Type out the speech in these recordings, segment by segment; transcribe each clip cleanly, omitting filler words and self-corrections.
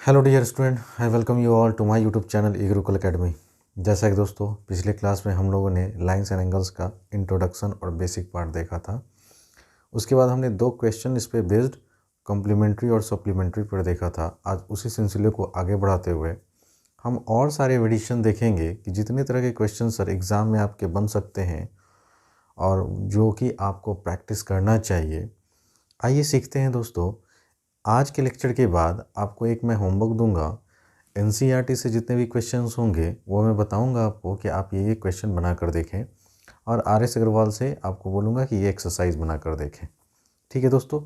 Hello dear student, I welcome you all to my YouTube channel E Gurukul academy. जैसा कि दोस्तों पिछले class में हम लोगों ने लाइंस एंड एंगल्स का इंट्रोडक्शन और बेसिक पार्ट देखा था। उसके बाद हमने दो क्वेश्चन इस पे बेस्ड कॉम्प्लीमेंट्री और सप्लीमेंट्री पर देखा था। आज उसी सिलसिले को आगे बढ़ाते हुए हम और सारे एडिशन देखेंगे कि जितने तरह के क्वेश्चन सर एग्ज़ाम में आपके बन सकते हैं और जो कि आपको प्रैक्टिस करना चाहिए। आइए सीखते हैं दोस्तों। आज के लेक्चर के बाद आपको एक मैं होमवर्क दूंगा। एनसीईआरटी से जितने भी क्वेश्चंस होंगे वो मैं बताऊंगा आपको कि आप ये क्वेश्चन बना कर देखें, और आरएस अग्रवाल से आपको बोलूँगा कि ये एक्सरसाइज बना कर देखें। ठीक है दोस्तों,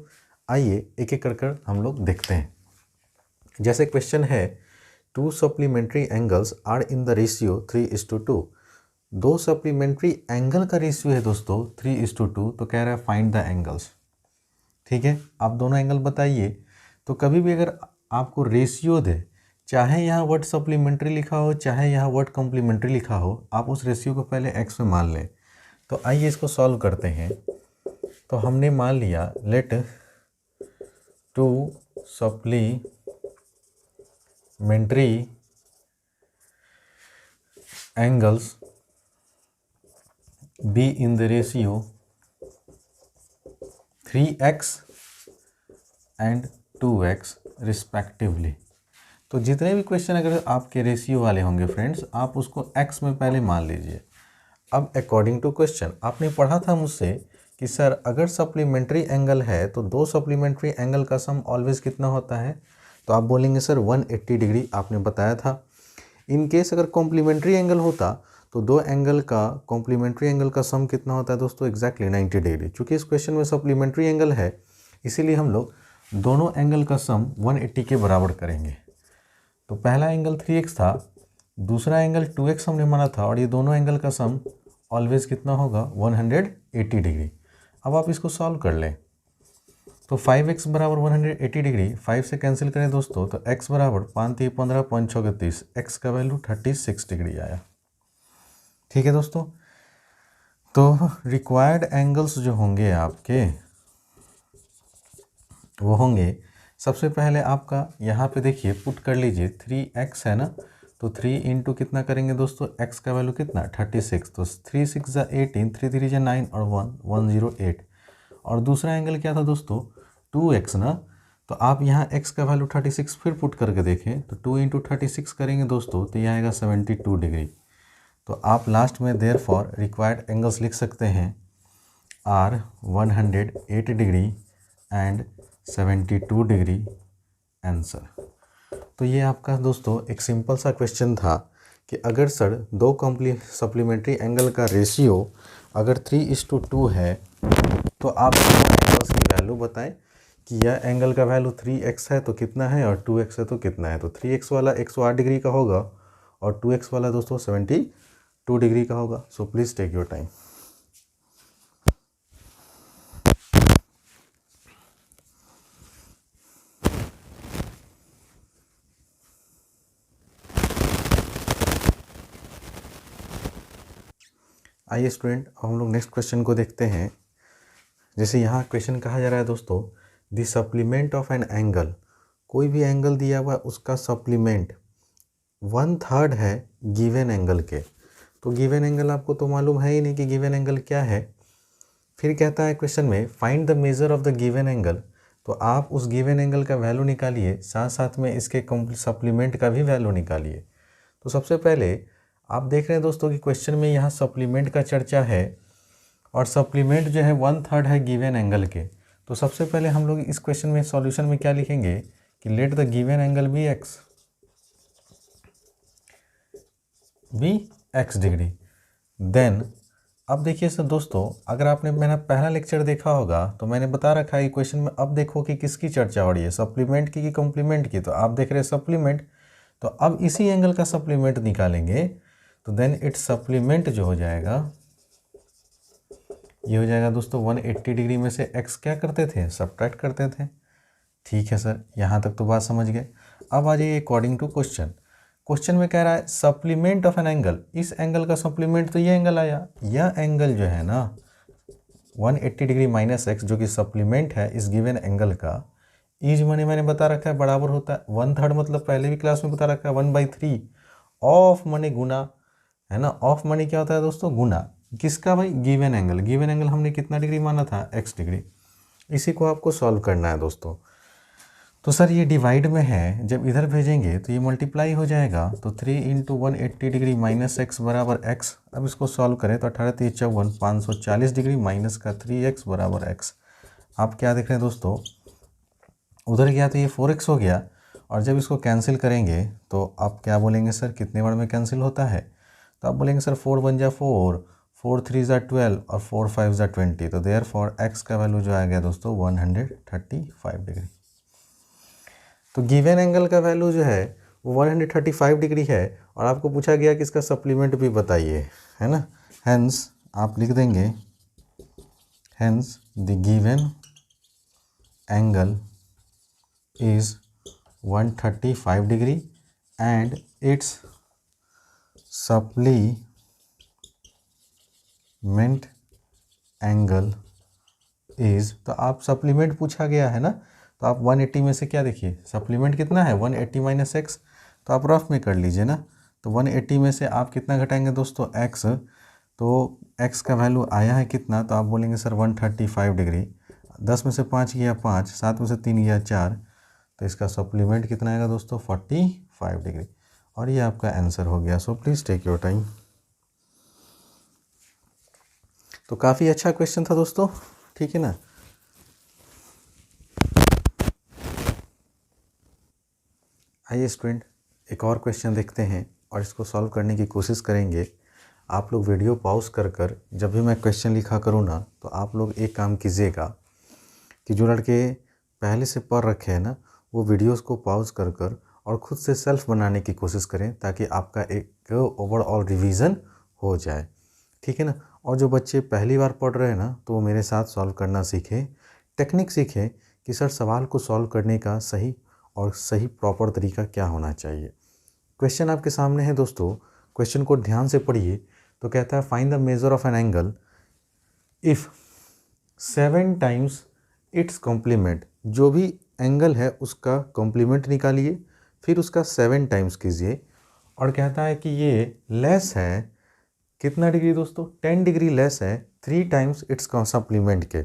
आइए एक एक कर हम लोग देखते हैं। जैसे क्वेश्चन है, two supplementary angles are in the ratio 3:2। दो सप्लीमेंट्री एंगल का रेशियो है दोस्तों 3:2, तो कह रहा है फाइंड द एंगल्स। ठीक है, आप दोनों एंगल बताइए। तो कभी भी अगर आपको रेशियो दे, चाहे यहाँ वर्ड सप्लीमेंट्री लिखा हो चाहे यहाँ वर्ड कॉम्प्लीमेंट्री लिखा हो, आप उस रेशियो को पहले एक्स में मान लें। तो आइए इसको सॉल्व करते हैं। तो हमने मान लिया let two supplementary angles be in the ratio 3x and 2x respectively. तो जितने भी क्वेश्चन अगर आपके रेशियो वाले होंगे फ्रेंड्स, आप उसको x में पहले मान लीजिए। अब अकॉर्डिंग टू क्वेश्चन आपने पढ़ा था मुझसे कि सर अगर सप्लीमेंट्री एंगल है तो दो सप्लीमेंट्री एंगल का सम ऑलवेज कितना होता है, तो आप बोलेंगे सर 180 डिग्री, आपने बताया था। इन केस अगर कॉम्प्लीमेंट्री एंगल होता तो दो एंगल का कॉम्प्लीमेंट्री एंगल का सम कितना होता है दोस्तों, एग्जैक्टली 90 डिग्री। चूँकि इस क्वेश्चन में सप्लीमेंट्री एंगल है इसीलिए हम लोग दोनों एंगल का सम 180 के बराबर करेंगे। तो पहला एंगल 3x था, दूसरा एंगल 2x हमने माना था, और ये दोनों एंगल का सम ऑलवेज कितना होगा 180 डिग्री। अब आप इसको सॉल्व कर लें। तो 5x बराबर 180 डिग्री, 5 से कैंसिल करें दोस्तों तो x बराबर 5 3 15 5 6 30, x का वैल्यू 36 डिग्री आया। ठीक है दोस्तों, तो रिक्वायर्ड एंगल्स जो होंगे आपके वो होंगे, सबसे पहले आपका यहाँ पे देखिए पुट कर लीजिए 3x है ना, तो 3 इंटू कितना करेंगे दोस्तों, x का वैल्यू कितना 36, तो 3 6 ज़ा 18, 3 3 ज़ा 9 और 1 108। और दूसरा एंगल क्या था दोस्तों 2x ना, तो आप यहाँ x का वैल्यू 36 फिर पुट करके देखें तो 2 इंटू 36 करेंगे दोस्तों तो यह आएगा 72 डिग्री। तो आप लास्ट में देयरफॉर रिक्वायर्ड एंगल्स लिख सकते हैं are 108 degree and 72 degree answer. तो ये आपका दोस्तों एक सिंपल सा क्वेश्चन था कि अगर सर दो सप्लीमेंट्री एंगल का रेशियो अगर 3:2 है तो आप एंगल्स की वैल्यू बताएं कि यह एंगल का वैल्यू 3x है तो कितना है और 2x है तो कितना है। तो 3x वाला 108 डिग्री का होगा और 2x वाला दोस्तों 72 डिग्री का होगा। So please take your time. आइए स्टूडेंट, अब हम लोग नेक्स्ट क्वेश्चन को देखते हैं। जैसे यहाँ क्वेश्चन कहा जा रहा है दोस्तों, the supplement of an angle, कोई भी एंगल दिया हुआ उसका सप्लीमेंट 1/3 है गिवन एंगल के। तो गिवन एंगल आपको तो मालूम है ही नहीं कि गिवन एंगल क्या है। फिर कहता है क्वेश्चन में find the measure of the given angle, तो आप उस गिवन एंगल का वैल्यू निकालिए, साथ साथ में इसके सप्लीमेंट का भी वैल्यू निकालिए। तो सबसे पहले आप देख रहे हैं दोस्तों कि क्वेश्चन में यहाँ सप्लीमेंट का चर्चा है और सप्लीमेंट जो है 1/3 है गिवन एंगल के। तो सबसे पहले हम लोग इस क्वेश्चन में सॉल्यूशन में क्या लिखेंगे कि let the given angle be x degree. Then अब देखिए सर दोस्तों, अगर आपने मेरा पहला लेक्चर देखा होगा तो मैंने बता रखा है कि क्वेश्चन में अब देखो कि किसकी चर्चा हो रही है, सप्लीमेंट की कि कॉम्प्लीमेंट की। तो आप देख रहे हैं सप्लीमेंट, तो अब इसी एंगल का सप्लीमेंट निकालेंगे तो देन इट्स सप्लीमेंट जो हो जाएगा ये हो जाएगा दोस्तों 180 डिग्री में से x क्या करते थे, सब्ट्रैक्ट करते थे। ठीक है सर, यहाँ तक तो बात समझ गए। अब आ जाइए अकॉर्डिंग टू क्वेश्चन। क्वेश्चन में कह रहा है सप्लीमेंट ऑफ एन एंगल, इस एंगल का सप्लीमेंट तो ये एंगल आया, यह एंगल जो है ना 180 डिग्री माइनस x जो कि सप्लीमेंट है इस गिवन एंगल का, इज मैंने बता रखा है बराबर होता है 1/3, मतलब पहले भी क्लास में बता रखा है 1/3 ऑफ माने गुना, है ना। ऑफ माने क्या होता है दोस्तों, गुना किसका भाई, गिवन एंगल। गिवन एंगल हमने कितना डिग्री माना था, x डिग्री। इसी को आपको सॉल्व करना है दोस्तों। तो सर ये डिवाइड में है, जब इधर भेजेंगे तो ये मल्टीप्लाई हो जाएगा, तो 3 × 180 डिग्री माइनस एक्स बराबर एक्स। अब इसको सॉल्व करें तो 18 3 54 540 डिग्री माइनस का 3x बराबर x। आप क्या देख रहे हैं दोस्तों, उधर गया तो ये 4x हो गया, और जब इसको कैंसिल करेंगे तो आप क्या बोलेंगे सर, कितने बार में कैंसिल होता है, तो आप बोलेंगे सर 4 1 जा 4, 4 3 जा 12 और 4 5 जा 20। तो देयर फॉर एक्स का वैल्यू जो आ गया दोस्तों 135 डिग्री। तो गिवन एंगल का वैल्यू जो है वो 135 डिग्री है, और आपको पूछा गया कि इसका सप्लीमेंट भी बताइए, है ना। हेंस आप लिख देंगे, hence the given angle is 135 degree and its supplement angle is, तो आप सप्लीमेंट पूछा गया है ना, तो आप 180 में से क्या देखिए सप्लीमेंट कितना है 180 माइनस एक्स, तो आप रफ में कर लीजिए ना। तो 180 में से आप कितना घटाएंगे दोस्तों, एक्स। तो एक्स का वैल्यू आया है कितना, तो आप बोलेंगे सर 135 डिग्री। 10 में से 5 गया 5, 7 में से 3 गया 4, तो इसका सप्लीमेंट कितना आएगा दोस्तों 45 डिग्री। और ये आपका आंसर हो गया। So please take your time. तो काफ़ी अच्छा क्वेश्चन था दोस्तों, ठीक है ना। आइए स्टूडेंट एक और क्वेश्चन देखते हैं और इसको सॉल्व करने की कोशिश करेंगे। आप लोग वीडियो पॉज कर जब भी मैं क्वेश्चन लिखा करूँ ना, तो आप लोग एक काम कीजिएगा कि जो लड़के पहले से पढ़ रखे हैं ना, वो वीडियोस को पॉज कर और ख़ुद से सेल्फ बनाने की कोशिश करें, ताकि आपका एक ओवरऑल रिवीजन हो जाए, ठीक है ना। और जो बच्चे पहली बार पढ़ रहे हैं ना, तो वो मेरे साथ सॉल्व करना सीखें, टेक्निक सीखें कि सर सवाल को सॉल्व करने का सही प्रॉपर तरीका क्या होना चाहिए। क्वेश्चन आपके सामने है दोस्तों, क्वेश्चन को ध्यान से पढ़िए। तो कहता है find the measure of an angle if 7 times its complement. जो भी एंगल है उसका कॉम्प्लीमेंट निकालिए, फिर उसका 7 टाइम्स कीजिए, और कहता है कि ये लेस है कितना डिग्री दोस्तों, 10 डिग्री लेस है 3 टाइम्स इट्स सप्लीमेंट के।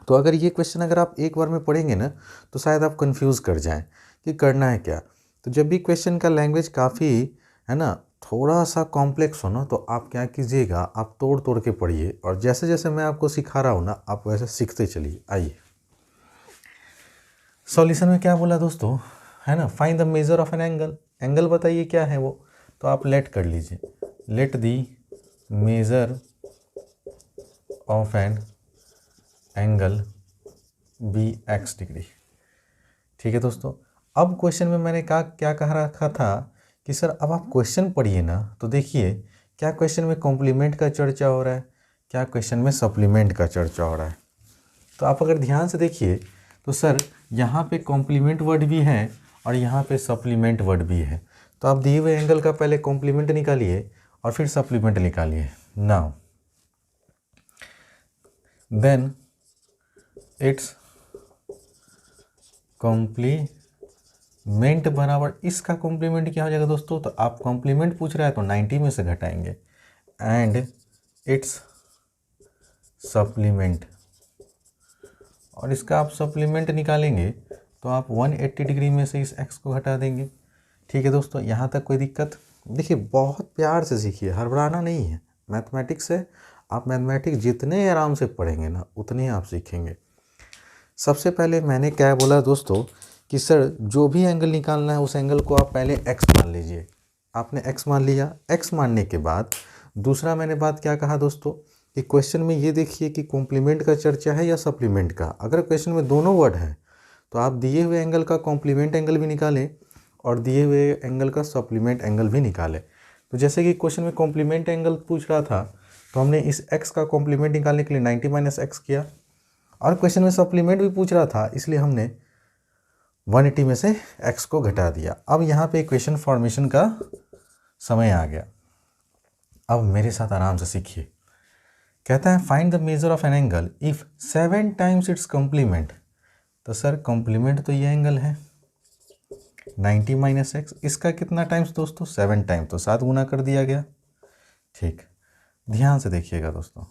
तो अगर ये क्वेश्चन अगर आप एक बार में पढ़ेंगे ना, तो शायद आप कंफ्यूज कर जाएं कि करना है क्या। तो जब भी क्वेश्चन का लैंग्वेज काफ़ी है ना थोड़ा सा कॉम्प्लेक्स हो ना, तो आप क्या कीजिएगा, आप तोड़ के पढ़िए, और जैसे जैसे मैं आपको सिखा रहा हूँ ना, आप वैसे सीखते चलिए। आइए सॉल्यूशन में क्या बोला दोस्तों, है ना, find the measure of an angle. Angle बताइए क्या है वो, तो आप लेट कर लीजिए, let the measure of an angle be x degree. ठीक है दोस्तों। अब क्वेश्चन में मैंने क्या कह रखा था कि सर अब आप क्वेश्चन पढ़िए ना, तो देखिए क्या क्वेश्चन में कॉम्प्लीमेंट का चर्चा हो रहा है, क्या क्वेश्चन में सप्लीमेंट का चर्चा हो रहा है। तो आप अगर ध्यान से देखिए तो सर यहाँ पे कॉम्प्लीमेंट वर्ड भी है और यहाँ पे सप्लीमेंट वर्ड भी है। तो आप दिए हुए एंगल का पहले कॉम्प्लीमेंट निकालिए और फिर सप्लीमेंट निकालिए। नाउ देन इट्स कॉम्प्लीमेंट बराबर इसका कॉम्प्लीमेंट क्या हो जाएगा दोस्तों, तो आप कॉम्प्लीमेंट पूछ रहा है तो 90 में से घटाएंगे, एंड इट्स सप्लीमेंट, और इसका आप सप्लीमेंट निकालेंगे तो आप 180 डिग्री में से इस x को घटा देंगे। ठीक है दोस्तों, यहाँ तक कोई दिक्कत। देखिए बहुत प्यार से सीखिए, हड़बड़ाना नहीं है। मैथमेटिक्स है, आप मैथमेटिक्स जितने आराम से पढ़ेंगे ना, उतने आप सीखेंगे। सबसे पहले मैंने क्या बोला दोस्तों कि सर जो भी एंगल निकालना है उस एंगल को आप पहले x मान लीजिए। आपने x मान लिया, x मानने के बाद दूसरा मैंने बात क्या कहा दोस्तों कि क्वेश्चन में ये देखिए कि कॉम्प्लीमेंट का चर्चा है या सप्लीमेंट का। अगर क्वेश्चन में दोनों वर्ड है तो आप दिए हुए एंगल का कॉम्प्लीमेंट एंगल भी निकालें और दिए हुए एंगल का सप्लीमेंट एंगल भी निकालें। तो जैसे कि क्वेश्चन में कॉम्प्लीमेंट एंगल पूछ रहा था, तो हमने इस x का कॉम्प्लीमेंट निकालने के लिए 90 माइनस एक्स किया, और क्वेश्चन में सप्लीमेंट भी पूछ रहा था, इसलिए हमने 180 में से x को घटा दिया। अब यहाँ पे इक्वेशन फॉर्मेशन का समय आ गया। अब मेरे साथ आराम से सीखिए। कहता है find the measure of an angle if 7 times its complement. तो सर कॉम्प्लीमेंट तो ये एंगल है 90 माइनस एक्स, इसका कितना टाइम्स दोस्तों 7 टाइम, तो 7 गुना कर दिया गया। ठीक, ध्यान से देखिएगा दोस्तों,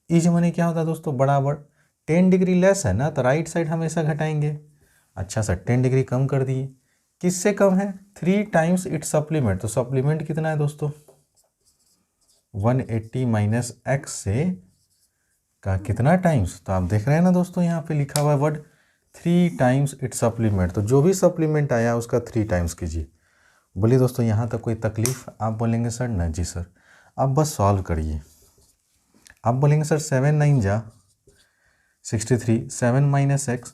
इज मनी क्या होता है दोस्तों बराबर 10 डिग्री लेस है ना, तो राइट साइड हमेशा घटाएंगे। अच्छा सर 10 डिग्री कम कर दिए, किससे कम है 3 टाइम्स इट्स सप्लीमेंट, तो सप्लीमेंट कितना है दोस्तों 180 माइनस एक्स से का कितना टाइम्स, तो आप देख रहे हैं ना दोस्तों यहाँ पे लिखा हुआ है वर्ड 3 टाइम्स इट्स सप्लीमेंट, तो जो भी सप्लीमेंट आया उसका 3 टाइम्स कीजिए। बोलिए दोस्तों यहाँ तक कोई तकलीफ, आप बोलेंगे सर ना जी सर, आप बस सॉल्व करिए। आप बोलेंगे सर 7 9 जा 63, 7 माइनस एक्स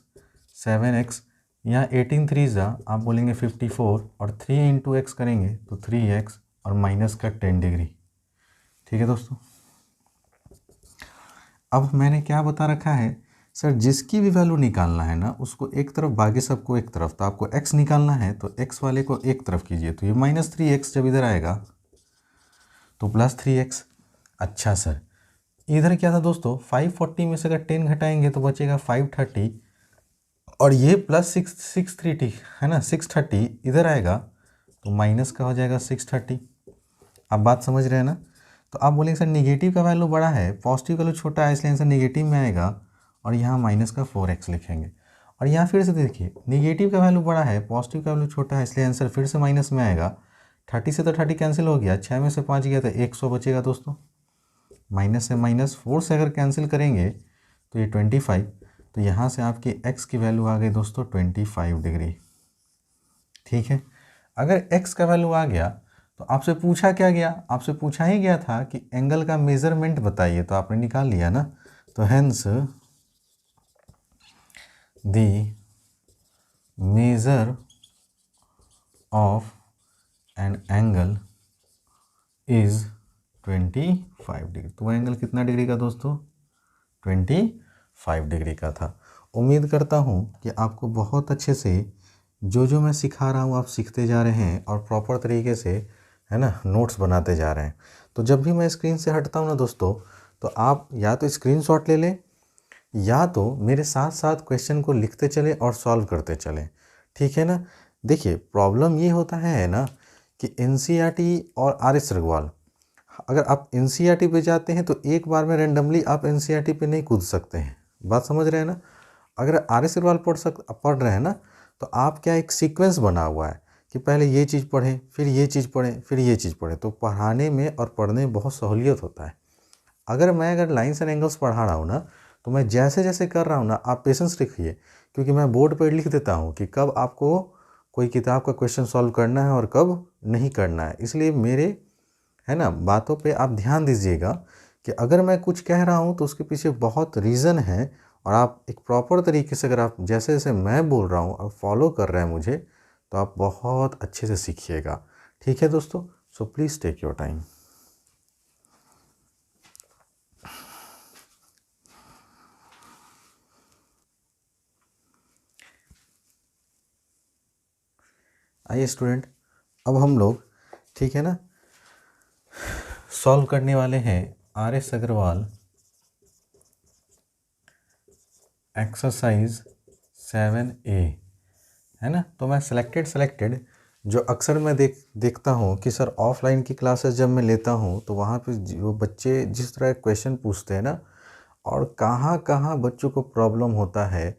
7x, यहाँ 18 3 जा आप बोलेंगे 54 और 3 इंटू एक्स करेंगे तो 3x और माइनस का 10 डिग्री। ठीक है दोस्तों, अब मैंने क्या बता रखा है सर, जिसकी भी वैल्यू निकालना है ना उसको एक तरफ, बाकी सबको एक तरफ, तो आपको x निकालना है तो x वाले को एक तरफ कीजिए, तो ये -3x जब इधर आएगा तो +3x। अच्छा सर इधर क्या था दोस्तों 540 में से अगर 10 घटाएंगे तो बचेगा 530, और ये +630 है ना 630 इधर आएगा तो माइनस का हो जाएगा 630। आप बात समझ रहे हैं ना, तो आप बोलेंगे सर निगेटिव का वैल्यू बड़ा है पॉजिटिव का वैल्यू छोटा है इसलिए आंसर निगेटिव में आएगा, और यहाँ माइनस का 4x लिखेंगे। और यहाँ फिर से देखिए निगेटिव का वैल्यू बड़ा है पॉजिटिव का वैल्यू छोटा है इसलिए आंसर फिर से माइनस में आएगा। 30 से तो 30 कैंसिल हो गया, 6 में से 5 गया तो 100 बचेगा दोस्तों, माइनस से -4 से अगर कैंसिल करेंगे तो ये 25, तो यहाँ से आपकी x की वैल्यू आ गई दोस्तों 25 डिग्री। ठीक है, अगर x का वैल्यू आ गया तो आपसे पूछा क्या गया, आपसे पूछा ही गया था कि एंगल का मेजरमेंट बताइए, तो आपने निकाल लिया ना, तो hence the measure of an angle is 25 degree. तो एंगल कितना डिग्री का दोस्तों 25 डिग्री का था। उम्मीद करता हूँ कि आपको बहुत अच्छे से जो मैं सिखा रहा हूँ आप सीखते जा रहे हैं और प्रॉपर तरीके से है ना नोट्स बनाते जा रहे हैं। तो जब भी मैं स्क्रीन से हटता हूँ ना दोस्तों, तो आप या तो स्क्रीनशॉट ले लें या तो मेरे साथ साथ क्वेश्चन को लिखते चलें और सॉल्व करते चलें। ठीक है ना, देखिए प्रॉब्लम ये होता है ना कि एनसीईआरटी और आर.एस. अग्रवाल, अगर आप एनसीईआरटी पे जाते हैं तो एक बार में रेंडमली आप एनसीईआरटी पे नहीं कूद सकते हैं, बात समझ रहे हैं ना। अगर आर.एस. अग्रवाल पढ़ रहे हैं ना तो आप क्या एक सीक्वेंस बना हुआ है कि पहले ये चीज़ पढ़ें फिर ये चीज़ पढ़ें फिर ये चीज़ पढ़ें, तो पढ़ाने में और पढ़ने में बहुत सहूलियत होता है। अगर लाइन्स एंड एंगल्स पढ़ा रहा हूँ ना तो मैं जैसे जैसे कर रहा हूँ ना आप पेशेंस रखिए, क्योंकि मैं बोर्ड पर लिख देता हूँ कि कब आपको कोई किताब का क्वेश्चन सॉल्व करना है और कब नहीं करना है। इसलिए मेरे है ना बातों पे आप ध्यान दीजिएगा कि अगर मैं कुछ कह रहा हूँ तो उसके पीछे बहुत रीज़न है, और आप एक प्रॉपर तरीके से अगर आप जैसे जैसे मैं बोल रहा हूँ आप फॉलो कर रहे हैं मुझे, तो आप बहुत अच्छे से सीखिएगा। ठीक है दोस्तों, so please take your time. आइए स्टूडेंट, अब हम लोग ठीक है ना सॉल्व करने वाले हैं आर.एस. अग्रवाल एक्सरसाइज 7A है ना। तो मैं सेलेक्टेड जो अक्सर मैं देखता हूँ कि सर ऑफलाइन की क्लासेस जब मैं लेता हूँ तो वहाँ पे जो बच्चे जिस तरह क्वेश्चन पूछते हैं ना, और कहाँ कहाँ बच्चों को प्रॉब्लम होता है,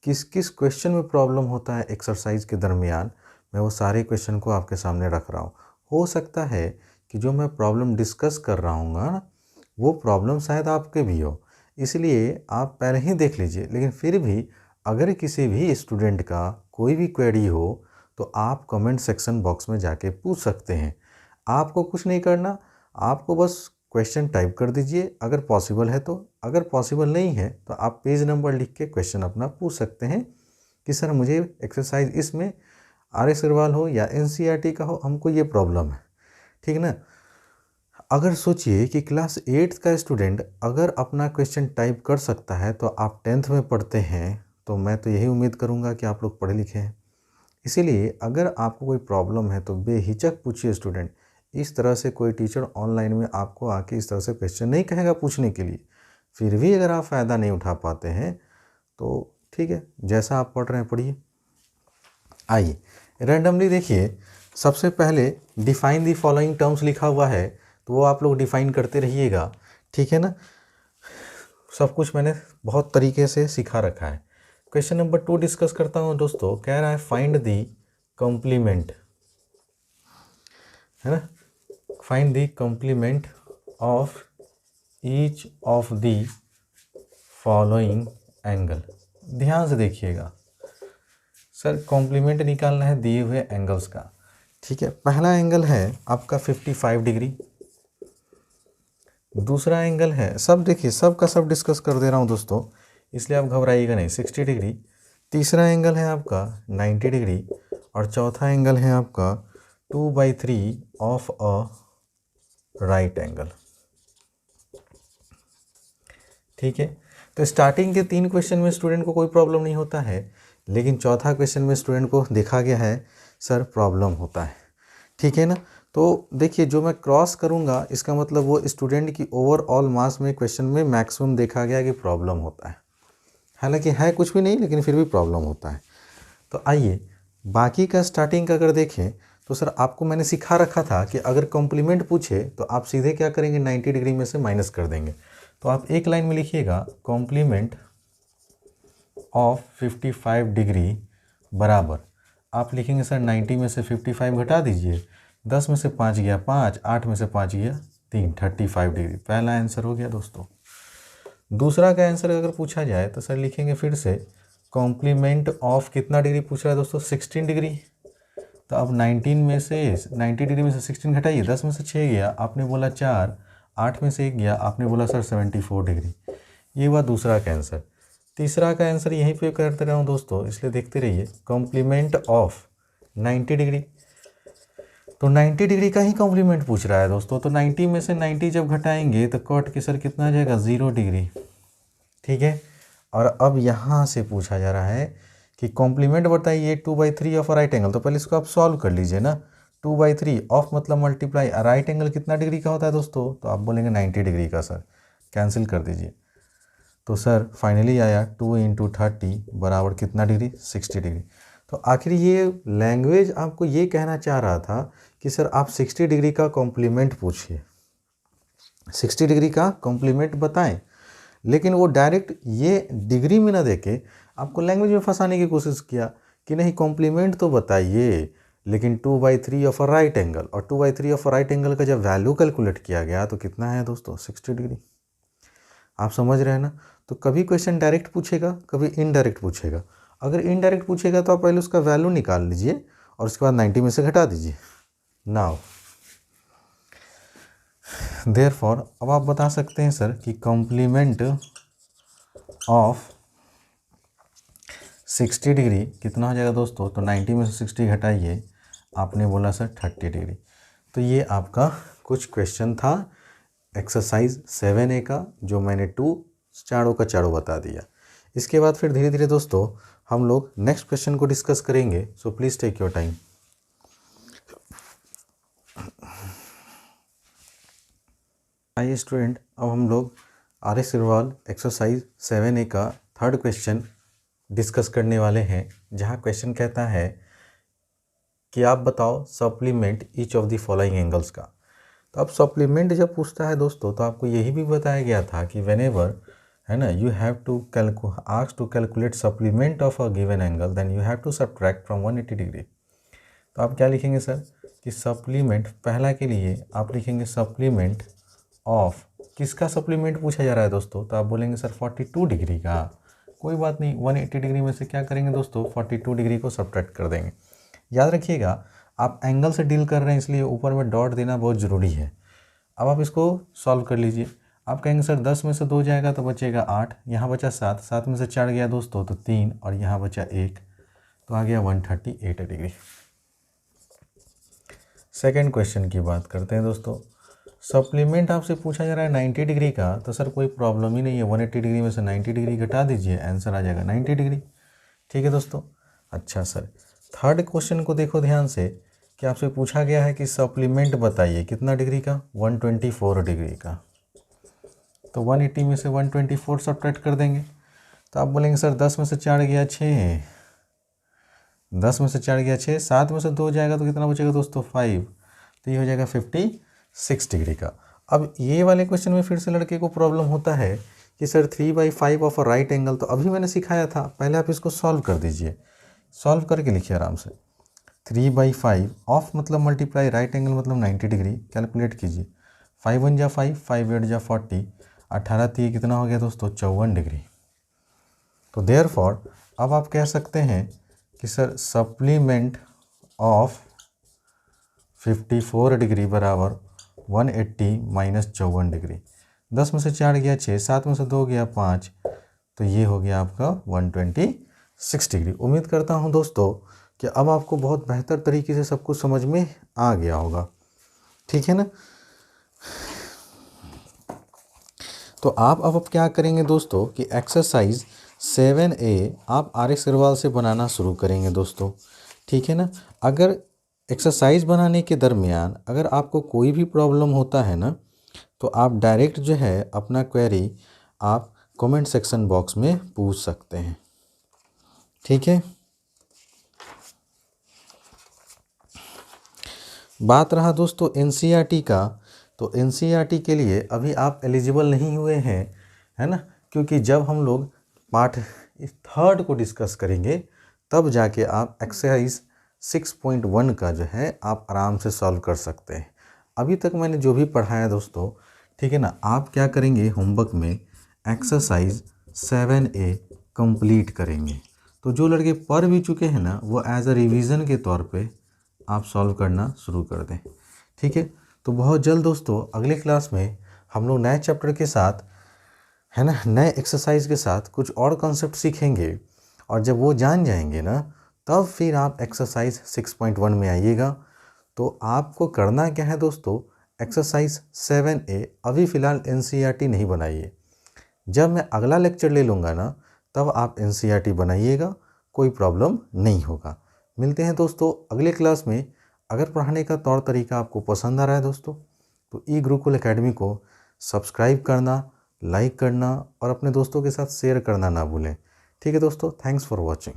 किस किस क्वेश्चन में प्रॉब्लम होता है एक्सरसाइज के दरमियान, मैं वो सारे क्वेश्चन को आपके सामने रख रहा हूँ। हो सकता है कि जो मैं प्रॉब्लम डिस्कस कर रहा हूँ ना वो प्रॉब्लम शायद आपके भी हो, इसलिए आप पहले ही देख लीजिए। लेकिन फिर भी अगर किसी भी स्टूडेंट का कोई भी क्वेरी हो तो आप कमेंट सेक्शन बॉक्स में जाके पूछ सकते हैं। आपको कुछ नहीं करना, आपको बस क्वेश्चन टाइप कर दीजिए अगर पॉसिबल है तो, अगर पॉसिबल नहीं है तो आप पेज नंबर लिख के क्वेश्चन अपना पूछ सकते हैं कि सर मुझे एक्सरसाइज इसमें आर.एस. अग्रवाल हो या एनसीईआरटी का हो, हमको ये प्रॉब्लम है। ठीक ना, अगर सोचिए कि क्लास 8th का स्टूडेंट अगर अपना क्वेश्चन टाइप कर सकता है तो आप 10th में पढ़ते हैं, तो मैं तो यही उम्मीद करूंगा कि आप लोग पढ़े लिखे हैं। इसीलिए अगर आपको कोई प्रॉब्लम है तो बेहिचक पूछिए स्टूडेंट। इस तरह से कोई टीचर ऑनलाइन में आपको आके इस तरह से क्वेश्चन नहीं कहेगा पूछने के लिए। फिर भी अगर आप फ़ायदा नहीं उठा पाते हैं तो ठीक है, जैसा आप पढ़ रहे हैं पढ़िए। आइए रैंडमली देखिए, सबसे पहले डिफाइन दी फॉलोइंग टर्म्स लिखा हुआ है, तो वो आप लोग डिफाइन करते रहिएगा, ठीक है ना। सब कुछ मैंने बहुत तरीके से सिखा रखा है। क्वेश्चन नंबर 2 डिस्कस करता हूँ दोस्तों। कह रहा है फाइंड दी कॉम्प्लीमेंट, है ना, find the complement of each of the following angle. ध्यान से देखिएगा सर, कॉम्प्लीमेंट निकालना है दिए हुए एंगल्स का, ठीक है। पहला एंगल है आपका 55 डिग्री, दूसरा एंगल है, सब देखिए सब का सब डिस्कस कर दे रहा हूँ दोस्तों, इसलिए आप घबराइएगा नहीं, 60 डिग्री। तीसरा एंगल है आपका 90 डिग्री और चौथा एंगल है आपका 2/3 ऑफ अ राइट एंगल, ठीक है। तो स्टार्टिंग के 3 क्वेश्चन में स्टूडेंट को कोई प्रॉब्लम नहीं होता है, लेकिन चौथा क्वेश्चन में स्टूडेंट को देखा गया है सर प्रॉब्लम होता है, ठीक है ना। तो देखिए जो मैं क्रॉस करूंगा इसका मतलब वो स्टूडेंट की ओवरऑल मार्क्स में क्वेश्चन में मैक्सिमम देखा गया कि प्रॉब्लम होता है, हालांकि है कुछ भी नहीं लेकिन फिर भी प्रॉब्लम होता है। तो आइए बाकी का स्टार्टिंग का अगर देखें तो सर आपको मैंने सिखा रखा था कि अगर कॉम्प्लीमेंट पूछे तो आप सीधे क्या करेंगे, 90 डिग्री में से माइनस कर देंगे। तो आप एक लाइन में लिखिएगा कॉम्प्लीमेंट ऑफ 55 डिग्री बराबर, आप लिखेंगे सर 90 में से 55 घटा दीजिए, 10 में से 5 गया 5, 8 में से 5 गया 3, 35 डिग्री। पहला आंसर हो गया दोस्तों। दूसरा का आंसर अगर पूछा जाए तो सर लिखेंगे फिर से कॉम्प्लीमेंट ऑफ कितना डिग्री पूछ रहा है दोस्तों, 16 डिग्री। तो अब 19 में से 90 डिग्री में से 16 घटाइए, 10 में से 6 गया, आपने बोला 4, 8 में से 1 गया, आपने बोला सर 74 डिग्री। ये हुआ दूसरा का आंसर। तीसरा का आंसर यहीं पे करते रहा हूँ दोस्तों, इसलिए देखते रहिए कॉम्प्लीमेंट ऑफ 90 डिग्री। तो 90 डिग्री का ही कॉम्प्लीमेंट पूछ रहा है दोस्तों, तो 90 में से 90 जब घटाएंगे तो कट के सर कितना आ जाएगा, 0 डिग्री, ठीक है। और अब यहाँ से पूछा जा रहा है कि कॉम्प्लीमेंट बताइए 2/3 ऑफ राइट एंगल, तो पहले इसको आप सॉल्व कर लीजिए ना। 2/3 ऑफ मतलब मल्टीप्लाई, राइट एंगल कितना डिग्री का होता है दोस्तों, तो आप बोलेंगे 90 डिग्री का, सर कैंसिल कर दीजिए। तो सर फाइनली आया 2 × 30 बराबर कितना डिग्री, 60 डिग्री। तो आखिर ये लैंग्वेज आपको ये कहना चाह रहा था कि सर आप 60 डिग्री का कॉम्प्लीमेंट पूछिए, 60 डिग्री का कॉम्प्लीमेंट बताएं, लेकिन वो डायरेक्ट ये डिग्री में ना देके आपको लैंग्वेज में फंसाने की कोशिश किया कि नहीं कॉम्प्लीमेंट तो बताइए लेकिन 2/3 ऑफ अ राइट एंगल, और 2/3 ऑफ अ राइट एंगल का जब वैल्यू कैलकुलेट किया गया तो कितना है दोस्तों, 60 डिग्री। आप समझ रहे हैं ना। तो कभी क्वेश्चन डायरेक्ट पूछेगा, कभी इनडायरेक्ट पूछेगा। अगर इनडायरेक्ट पूछेगा तो आप पहले उसका वैल्यू निकाल लीजिए और उसके बाद 90 में से घटा दीजिए। नाउ देयरफॉर अब आप बता सकते हैं सर कि कॉम्प्लीमेंट ऑफ 60 डिग्री कितना हो जाएगा दोस्तों, तो 90 में से 60 घटाइए, आपने बोला सर 30 डिग्री। तो ये आपका कुछ क्वेश्चन था एक्सरसाइज 7A का, जो मैंने चारों का चारों बता दिया। इसके बाद फिर धीरे धीरे दोस्तों हम लोग नेक्स्ट क्वेश्चन को डिस्कस करेंगे, so please take your time. आइए स्टूडेंट, अब हम लोग RS अग्रवाल एक्सरसाइज 7A का थर्ड क्वेश्चन डिस्कस करने वाले हैं, जहाँ क्वेश्चन कहता है कि आप बताओ supplement each of the following angles का। तो अब सप्लीमेंट जब पूछता है दोस्तों तो आपको यही भी बताया गया था कि व्हेनेवर, है ना, you have to ask to calculate supplement of a given angle, then you have to subtract from 180 degree. तो आप क्या लिखेंगे सर कि सप्लीमेंट, पहला के लिए आप लिखेंगे सप्लीमेंट ऑफ, किसका सप्लीमेंट पूछा जा रहा है दोस्तों, तो आप बोलेंगे सर 42 डिग्री का। कोई बात नहीं, 180 डिग्री में से क्या करेंगे दोस्तों, 42 डिग्री को सब्ट्रैक्ट कर देंगे। याद रखिएगा आप एंगल से डील कर रहे हैं, इसलिए ऊपर में डॉट देना बहुत ज़रूरी है। अब आप इसको सॉल्व कर लीजिए। आप कहेंगे सर 10 में से 2 जाएगा तो बचेगा 8, यहाँ बचा 7, 7 में से 4 गया दोस्तों तो 3, और यहाँ बचा 1, तो आ गया 138 डिग्री। सेकेंड क्वेश्चन की बात करते हैं दोस्तों। सप्लीमेंट आपसे पूछा जा रहा है 90 डिग्री का, तो सर कोई प्रॉब्लम ही नहीं है, 180 डिग्री में से 90 डिग्री घटा दीजिए, आंसर आ जाएगा 90 डिग्री। ठीक है दोस्तों। अच्छा सर, थर्ड क्वेश्चन को देखो ध्यान से कि आपसे पूछा गया है कि सप्लीमेंट बताइए कितना डिग्री का, 124 डिग्री का। तो 180 में से 124 सब्ट्रैक्ट कर देंगे, तो आप बोलेंगे सर 10 में से 4 गया 6, 10 में से 4 गया 6, 7 में से 2 जाएगा तो कितना बचेगा दोस्तों 5, तो ये हो जाएगा 56 डिग्री का। अब ये वाले क्वेश्चन में फिर से लड़के को प्रॉब्लम होता है कि sir 3/5 of a right angle, तो अभी मैंने सिखाया था, पहले आप इसको सॉल्व कर दीजिए, सॉल्व करके लिखिए आराम से। 3/5 ऑफ मतलब मल्टीप्लाई, राइट एंगल मतलब 90 डिग्री, कैलकुलेट कीजिए। 5 1 जा 5, 5 8 जा 40, 18 3 कितना हो गया दोस्तों 54 डिग्री। तो देयरफॉर अब आप कह सकते हैं कि सर सप्लीमेंट ऑफ 54 डिग्री बराबर 180 माइनस 54 डिग्री। 10 में से 4 गया 6, 7 में से 2 गया 5, तो ये हो गया आपका 126 डिग्री। उम्मीद करता हूँ दोस्तों कि अब आपको बहुत बेहतर तरीके से सब कुछ समझ में आ गया होगा, ठीक है ना। तो आप अब क्या करेंगे दोस्तों कि एक्सरसाइज 7A आप RX अग्रवाल से बनाना शुरू करेंगे दोस्तों, ठीक है ना। अगर एक्सरसाइज बनाने के दरमियान अगर आपको कोई भी प्रॉब्लम होता है ना, तो आप डायरेक्ट जो है अपना क्वेरी आप कमेंट सेक्शन बॉक्स में पूछ सकते हैं, ठीक है। बात रहा दोस्तों NCERT का, तो NCERT के लिए अभी आप एलिजिबल नहीं हुए हैं, है ना, क्योंकि जब हम लोग पार्ट 3 को डिस्कस करेंगे तब जाके आप एक्सरसाइज 6.1 का जो है आप आराम से सॉल्व कर सकते हैं। अभी तक मैंने जो भी पढ़ाया दोस्तों, ठीक है ना, आप क्या करेंगे होमवर्क में एक्सरसाइज 7A कंप्लीट करेंगे। तो जो लड़के पढ़ भी चुके हैं ना, वो एज अ रिवीजन के तौर पे आप सॉल्व करना शुरू कर दें, ठीक है। तो बहुत जल्द दोस्तों अगले क्लास में हम लोग नए चैप्टर के साथ, है ना, नए एक्सरसाइज के साथ कुछ और कॉन्सेप्ट सीखेंगे, और जब वो जान जाएंगे ना तब फिर आप एक्सरसाइज 6.1 में आइएगा। तो आपको करना क्या है दोस्तों, एक्सरसाइज 7A अभी फ़िलहाल NCERT नहीं बनाइए, जब मैं अगला लेक्चर ले लूँगा ना तब आप NCERT बनाइएगा, कोई प्रॉब्लम नहीं होगा। मिलते हैं दोस्तों अगले क्लास में। अगर पढ़ाने का तौर तरीका आपको पसंद आ रहा है दोस्तों, तो ई गुरुकुल एकेडमी को सब्सक्राइब करना, लाइक करना और अपने दोस्तों के साथ शेयर करना ना भूलें, ठीक है दोस्तों। Thanks for watching.